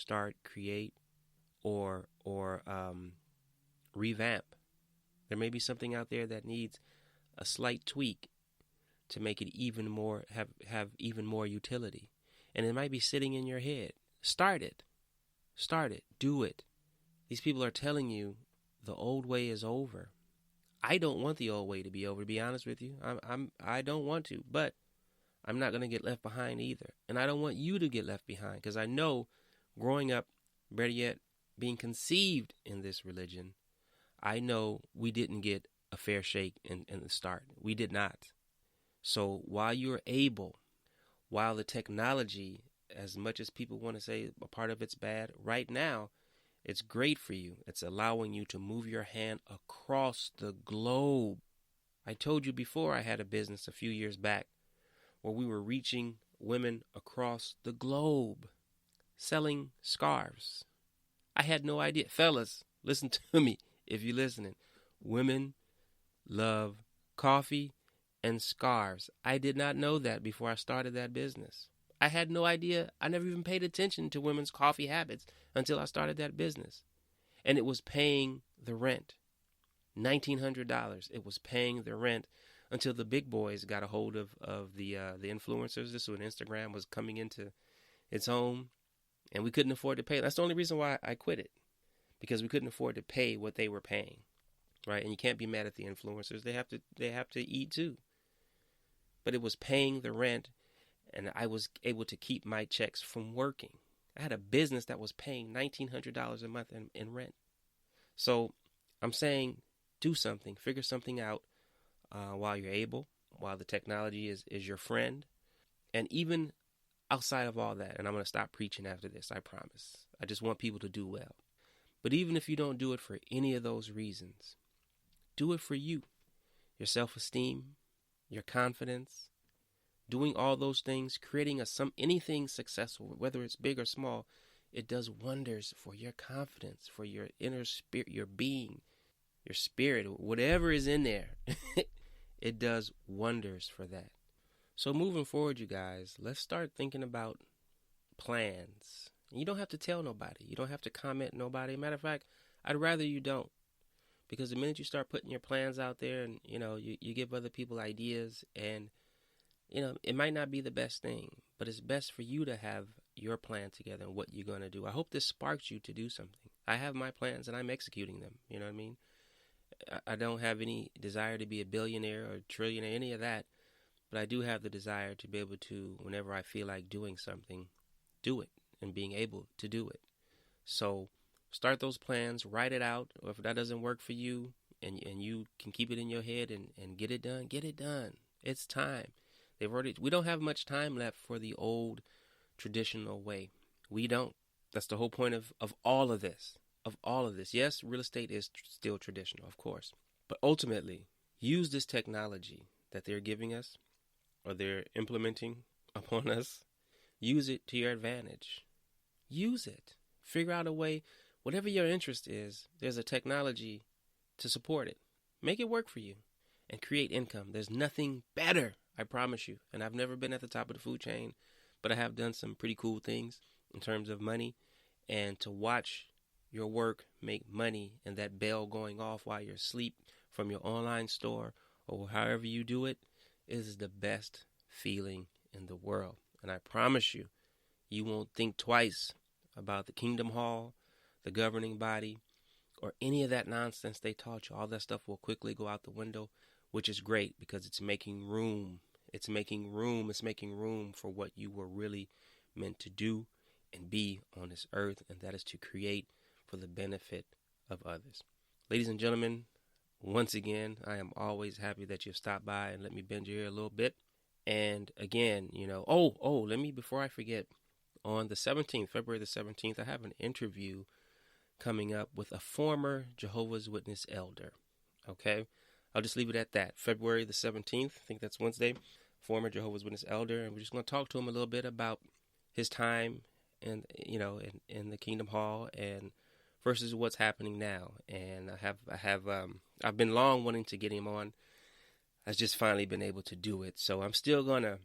start, create, or revamp. There may be something out there that needs a slight tweak to make it even more have even more utility. And it might be sitting in your head. Start it. Start it. Do it. These people are telling you the old way is over. I don't want the old way to be over, to be honest with you. I don't want to, but I'm not going to get left behind either. And I don't want you to get left behind, because I know growing up, better yet, being conceived in this religion, I know we didn't get a fair shake in the start. We did not. So while you're able, while the technology, as much as people want to say a part of it's bad, right now, it's great for you. It's allowing you to move your hand across the globe. I told you before, I had a business a few years back where we were reaching women across the globe, selling scarves. I had no idea. Fellas, listen to me if you're listening. Women love coffee and scarves. I did not know that before I started that business. I had no idea. I never even paid attention to women's coffee habits until I started that business. And it was paying the rent. $1,900. It was paying the rent until the big boys got a hold of the influencers. This was when Instagram was coming into its own, and we couldn't afford to pay. That's the only reason why I quit it, because we couldn't afford to pay what they were paying, right? And you can't be mad at the influencers. They have to eat too. But it was paying the rent, and I was able to keep my checks from working. I had a business that was paying $1,900 a month in rent. So I'm saying, do something, figure something out while you're able, while the technology is your friend. And even outside of all that, and I'm going to stop preaching after this, I promise. I just want people to do well. But even if you don't do it for any of those reasons, do it for you, your self-esteem, your confidence, doing all those things, creating anything successful, whether it's big or small. It does wonders for your confidence, for your inner spirit, your being, your spirit, whatever is in there. It does wonders for that. So moving forward, you guys, let's start thinking about plans. You don't have to tell nobody. You don't have to comment nobody. Matter of fact, I'd rather you don't. Because the minute you start putting your plans out there and, you give other people ideas, and, it might not be the best thing, but it's best for you to have your plan together and what you're going to do. I hope this sparks you to do something. I have my plans and I'm executing them. You know what I mean? I don't have any desire to be a billionaire or trillionaire, any of that. But I do have the desire to be able to, whenever I feel like doing something, do it and being able to do it. So start those plans, write it out. Or if that doesn't work for you and you can keep it in your head and get it done, get it done. It's time. We don't have much time left for the old traditional way. We don't. That's the whole point of all of this. Yes, real estate is still traditional, of course. But ultimately, use this technology that they're giving us or they're implementing upon us. Use it to your advantage. Use it. Figure out a way, whatever your interest is, there's a technology to support it. Make it work for you and create income. There's nothing better, I promise you. And I've never been at the top of the food chain, but I have done some pretty cool things in terms of money. And to watch your work make money and that bell going off while you're asleep from your online store or however you do it is the best feeling in the world. And I promise you, you won't think twice about the Kingdom Hall, the governing body, or any of that nonsense they taught you. All that stuff will quickly go out the window, which is great because it's making room. It's making room for what you were really meant to do and be on this earth, and that is to create for the benefit of others. Ladies and gentlemen, once again, I am always happy that you've stopped by and let me bend your ear a little bit. And again, let me, before I forget, on the 17th, February the 17th, I have an interview coming up with a former Jehovah's Witness elder. Okay? I'll just leave it at that. February the 17th, I think that's Wednesday, former Jehovah's Witness elder, and we're just going to talk to him a little bit about his time in the Kingdom Hall and versus what's happening now. And I've been long wanting to get him on. I've just finally been able to do it. So I'm still gonna,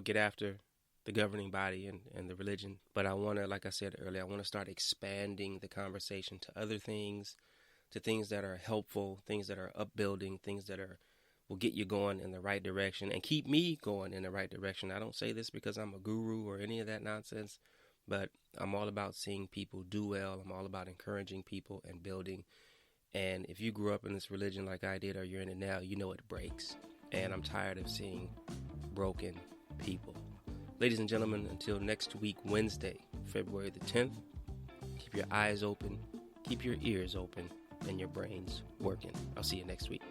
get after the governing body and the religion. But I want to, like I said earlier, I want to start expanding the conversation to other things, to things that are helpful, things that are upbuilding, things that will get you going in the right direction and keep me going in the right direction. I don't say this because I'm a guru or any of that nonsense, but I'm all about seeing people do well. I'm all about encouraging people and building. And if you grew up in this religion like I did, or you're in it now, you know it breaks. And I'm tired of seeing broken people. Ladies and gentlemen, until next week, Wednesday, February the 10th, keep your eyes open, keep your ears open, and your brains working. I'll see you next week.